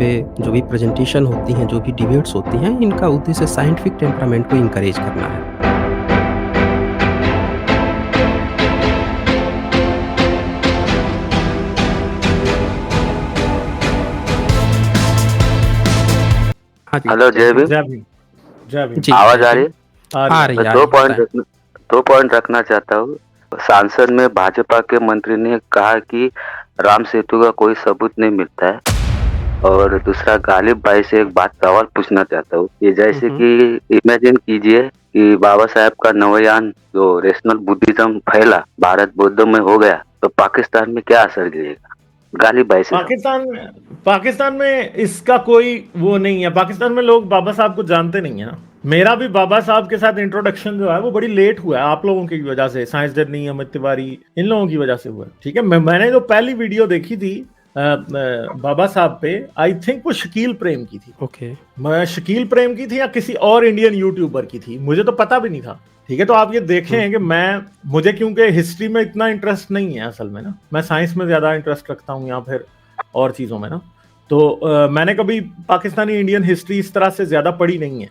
पे जो भी प्रेज़ेंटेशन होती हैं, जो भी डिबेट्स होती हैं, इनका उद्देश्य साइंटिफिक टेम्परामेंट को एनकरेज करना है। हाँ जी, हेलो जय जय भीम। भीम। जय भीम, जय भीम। जी, आवाज जय आ रही भीम। है? आ रही मैं है। आ दो रही है, पॉइंट बताएँ। रखना 2 पॉइंट रखना चाहता हूँ। सांसद में भाजपा के मंत्री ने कहा कि राम सेतु का कोई सबूत नहीं मिलता है। और दूसरा, गालिब भाई से एक बात सवाल पूछना चाहता हूँ कि हुँ, जैसे हुँ। कि इमेजिन कीजिए कि बाबा साहब का नवयान जो रेशनल बुद्धिज्म फैला भारत बौद्ध में हो गया, तो पाकिस्तान में क्या असर गिरेगा? गालिब भाई से सवाल। पाकिस्तान में इसका कोई वो नहीं है। पाकिस्तान में लोग बाबा साहब को जानते नहीं है ना। मेरा भी बाबा साहब के साथ इंट्रोडक्शन जो है वो बड़ी लेट हुआ है, आप लोगों की वजह से, साइंस जर्नी, अमित तिवारी, इन लोगों की वजह से हुआ है। ठीक है, मैंने जो पहली वीडियो देखी थी बाबा साहब पे, आई थिंक वो शकील प्रेम की थी। ओके। मैं शकील प्रेम की थी या किसी और इंडियन यूट्यूबर की थी, मुझे तो पता भी नहीं था। ठीक है, तो आप ये हुँ, देखें कि मुझे क्योंकि हिस्ट्री में इतना इंटरेस्ट नहीं है असल में ना, मैं साइंस में ज्यादा इंटरेस्ट रखता हूँ या फिर और चीजों में ना। तो मैंने कभी पाकिस्तानी इंडियन हिस्ट्री इस तरह से ज्यादा पढ़ी नहीं है,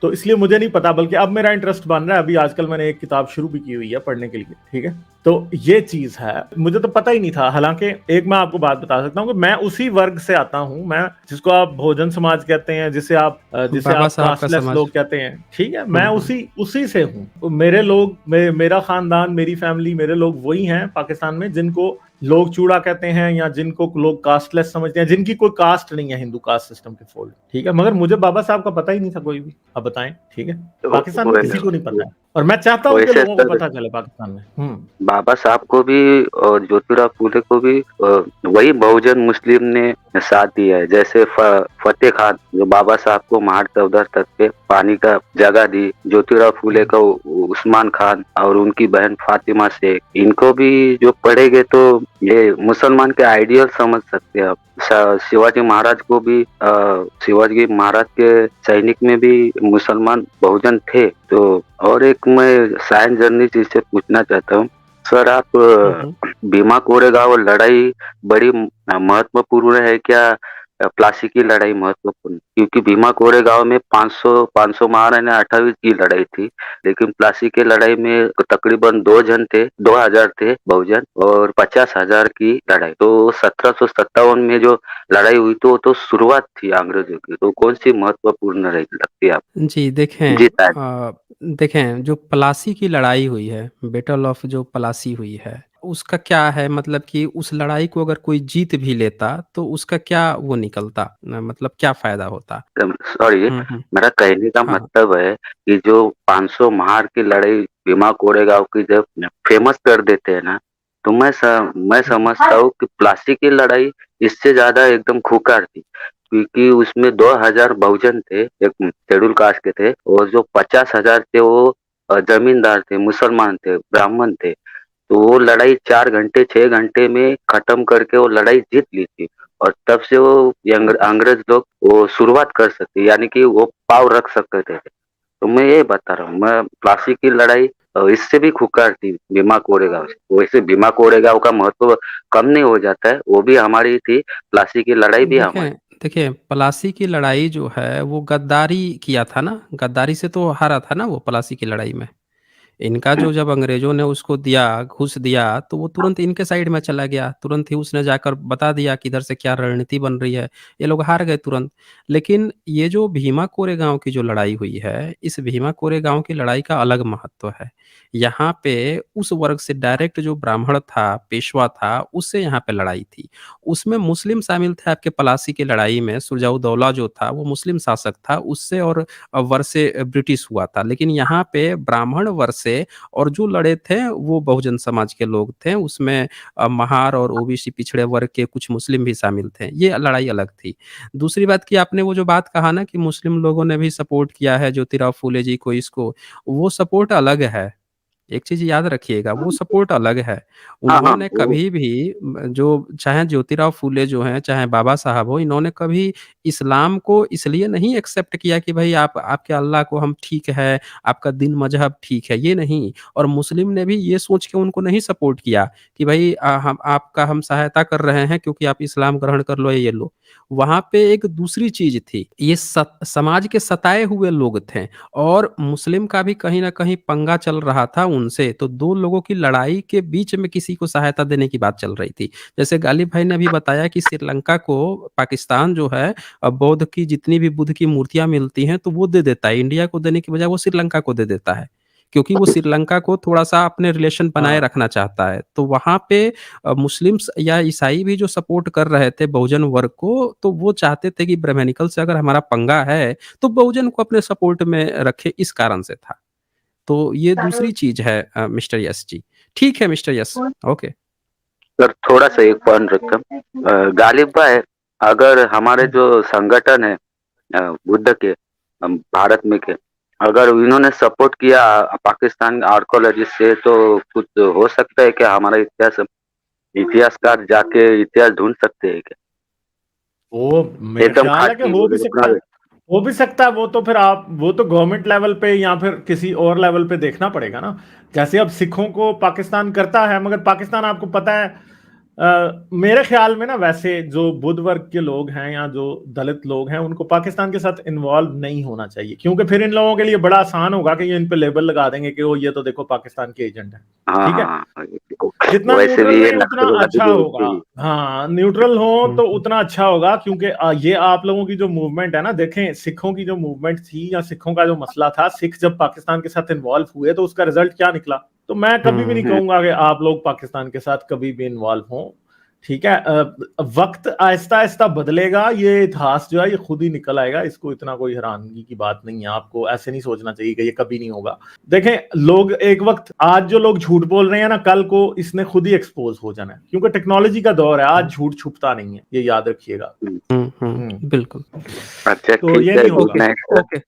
तो इसलिए मुझे नहीं पता। बल्कि अब मेरा इंटरेस्ट बन रहा है, अभी आजकल मैंने एक किताब शुरू भी की हुई है पढ़ने के लिए। ठीक है, तो ये चीज है, मुझे तो पता ही नहीं था। हालांकि एक मैं आपको बात बता सकता हूँ कि मैं उसी वर्ग से आता हूँ, मैं जिसको आप बहुजन समाज कहते हैं, जिसे बाबा आप साहब का कास्टलेस समाज। लोग कहते हैं। ठीक है, हुँ, मैं हुँ। उसी से हूँ। तो मेरे लोग, मेरा खानदान, मेरी फैमिली, मेरे लोग वही हैं पाकिस्तान में जिनको लोग चूड़ा कहते हैं या जिनको लोग कास्टलेस समझते हैं, जिनकी कोई कास्ट नहीं है हिंदू कास्ट सिस्टम के फोल्ड। ठीक है, मगर मुझे बाबा साहब का पता ही नहीं था कोई भी। अब बताएं। ठीक है, तो पाकिस्तान में किसी को नहीं पता है, और मैं चाहता हूं कि वैसे लोगों को सर, पता चले पाकिस्तान में। बाबा साहब को भी और ज्योतिराव फूले को भी वही बहुजन मुस्लिम ने साथ दिया है। जैसे फतेह खान जो बाबा साहब को महाड़ चौधर तक के पानी का जगह दी, ज्योतिराव फूले हम्म, का उस्मान खान और उनकी बहन फातिमा शेख, इनको भी जो पढ़ेंगे तो ये मुसलमान के आइडियल समझ सकते हैं आप। शिवाजी महाराज को भी शिवाजी महाराज के सैनिक में भी मुसलमान बहुजन थे। तो और एक मैं साइंस जर्नी से पूछना चाहता हूँ सर, आप हुँ, भीमा कोरेगांव लड़ाई बड़ी महत्वपूर्ण है क्या? प्लासी की लड़ाई महत्वपूर्ण, क्योंकि भीमा कोरेगांव में 500 महाराणा 28 की लड़ाई थी, लेकिन प्लासी के लड़ाई में तकरीबन 2000 थे बहुजन और 50,000 की लड़ाई। तो 1757 में जो लड़ाई हुई तो वो तो शुरुआत थी अंग्रेजों की। तो कौन सी महत्वपूर्ण रही लगती है आप? जी, जी सर। देखें जो प्लासी की लड़ाई हुई है, बैटल ऑफ जो प्लासी हुई है, उसका क्या है मतलब कि उस लड़ाई को अगर कोई जीत भी लेता, तो उसका क्या वो निकलता? मतलब क्या फ़ायदा होता? सॉरी, हुँ, हुँ। मेरा कहने का हाँ, मतलब है कि जो 500 महार की लड़ाई भीमा कोरेगांव की जब फेमस कर देते हैं ना, तो मैं समझता हूँ कि प्लासी की लड़ाई इससे ज्यादा एकदम खूंखार थी, क्योंकि उसमें 2000 बहुजन थे, एक शेड्यूल कास्ट के थे, और जो 50,000 थे वो जमींदार थे, मुसलमान थे, ब्राह्मण थे। तो वो लड़ाई 4 घंटे 6 घंटे में खत्म करके वो लड़ाई जीत ली थी। और तब से वो ये अंग्रेज लोग वो शुरुआत कर सकते, यानी कि वो पाव रख सकते थे। तो मैं ये बता रहा हूँ, मैं प्लासी की लड़ाई इससे भी खुकार थी भीमा कोरेगांव से। वैसे भीमा कोरेगांव का महत्व कम नहीं हो जाता है, वो भी हमारी थी, प्लासी की लड़ाई भी हमारी। देखें देखिए प्लासी की लड़ाई जो है वो गद्दारी किया था ना, गद्दारी से तो हारा था ना वो प्लासी की लड़ाई में। इनका जो जब अंग्रेज़ों ने उसको दिया, घूस दिया, तो वो तुरंत इनके साइड में चला गया। तुरंत ही उसने जाकर बता दिया कि इधर से क्या रणनीति बन रही है। ये लोग हार गए तुरंत। लेकिन ये जो भीमा कोरेगाँव की जो लड़ाई हुई है, इस भीमा कोरेगाँव की लड़ाई का अलग महत्व है। यहाँ पे उस वर्ग से डायरेक्ट जो ब्राह्मण था, पेशवा था, उससे यहाँ पे लड़ाई थी। उसमें मुस्लिम शामिल थे आपके प्लासी की लड़ाई में, सुरजउदौला जो था, वो मुस्लिम शासक था। उससे और वर्ष से ब्रिटिश हुआ था। लेकिन यहाँ पे ब्राह्मण वर्ष से और जो लड़े थे वो बहुजन समाज के लोग थे। उसमें महार और ओबीसी पिछड़े वर्ग के कुछ मुस्लिम भी शामिल थे। ये लड़ाई अलग थी। दूसरी बात कि आपने वो जो बात कहा ना कि मुस्लिम लोगों ने भी सपोर्ट किया है ज्योतिराव फूले जी को इसको, वो सपोर्ट अलग है। एक चीज़ याद रखिएगा, वो सपोर्ट अलग है। हाँ, हाँ, उन्होंने वो कभी भी जो चाहे ज्योतिराव फूले जो हैं, चाहे बाबा साहब हो, इन्होंने कभी इस्लाम को इसलिए नहीं एक्सेप्ट किया कि भई आप आपके अल्लाह को हम ठीक है, आपका दीन मज़हब ठीक है, ये नहीं। और मुस्लिम ने भी ये सोच के उनको नहीं सपोर्ट किया कि भई हम आपका हम सहायता कर रहे हैं क्योंकि आप इस्लाम ग्रहण कर लो, ये लो। वहाँ पे एक दूसरी चीज़ थी, ये समाज के सताए हुए लोग थे और मुस्लिम का भी कहीं न कहीं पंगा चल रहा था उनसे, तो 2 लोगों की लड़ाई के बीच में किसी को सहायता देने की बात चल रही थी। जैसे गालिब भाई ने अभी बताया कि श्रीलंका को पाकिस्तान जो है बौद्ध की जितनी भी बुद्ध की मूर्तियाँ मिलती हैं, तो वो दे देता है। इंडिया को देने की बजाय वो श्रीलंका को दे देता है, क्योंकि वो श्रीलंका को थोड़ा-सा अपने रिलेशन बनाए हाँ रखना चाहता है। तो वहाँ पे मुस्लिम्स या ईसाई भी जो सपोर्ट कर रहे थे बहुजन वर्ग को, तो वो चाहते थे कि ब्राह्मणिकल से अगर हमारा पंगा है, तो बहुजन को अपने सपोर्ट में रखे, इस कारण से था। तो ये दूसरी चीज़ है मिस्टर यस जी। ठीक है मिस्टर यस, ओके। सर थोड़ा सा एक पॉइंट रखता हूँ। गालिब भाई, अगर हमारे जो संगठन है बुद्ध के भारत में के, अगर इन्होंने सपोर्ट किया पाकिस्तान आर्कोलॉजिस्ट से, तो कुछ हो सकता है क्या? हमारा इतिहासकार जाके इतिहास ढूंढ सकते हैं क्या? वो मेरा एकदम ख्याल है कि खाकी हो भी वीडियो सकता बना है। दे। हो भी सकता है। वो तो फिर आप, वो तो गवर्नमेंट लेवल पे या फिर किसी और लेवल पे देखना पड़ेगा ना। जैसे अब सिखों को पाकिस्तान करता है, मगर पाकिस्तान आपको पता है, मेरे ख्याल में ना, वैसे जो बुद्ध वर्ग के लोग हैं या जो दलित लोग हैं, उनको पाकिस्तान के साथ इन्वॉल्व नहीं होना चाहिए, क्योंकि फिर इन लोगों के लिए बड़ा आसान होगा कि ये इन पे लेबल लगा देंगे कि वो ये तो देखो पाकिस्तान के एजेंट है। हाँ ठीक है। हाँ, जितना वैसे न्यूट्रल भी ये रहे उतना नक्सलवादी अच्छा भी होगा। होते ही। हाँ, न्यूट्रल हो हुँ, तो हुँ। उतना अच्छा होगा, क्योंकि ये आप लोगों की जो मूवमेंट है ना, देखें सिखों की जो मूवमेंट थी या सिखों का जो मसला था, सिख जब पाकिस्तान के साथ इन्वॉल्व हुए तो उसका रिजल्ट क्या निकला। तो मैं कभी भी हुँ, नहीं कहूंगा कि आप लोग पाकिस्तान के साथ कभी भी इन्वॉल्व हों। ठीक है। वक्त आहिस्ता आहिस्ता बदलेगा, ये इतिहास जो है ये खुद ही निकल आएगा। इसको इतना कोई हैरानगी की बात नहीं है। आपको ऐसे नहीं सोचना चाहिए कि ये कभी नहीं होगा। देखें, लोग एक वक्त, आज जो लोग झूठ बोल रहे हैं ना, कल को इसने खुद ही एक्सपोज हो जाना है, क्योंकि टेक्नोलॉजी का दौर है। आज झूठ छुपता नहीं है, ये याद रखिएगा। हुँ, हुँ, हम्म। बिल्कुल। अच्छा तो ठीक ये है, नहीं गुड होगा। Okay, night sir. ओके।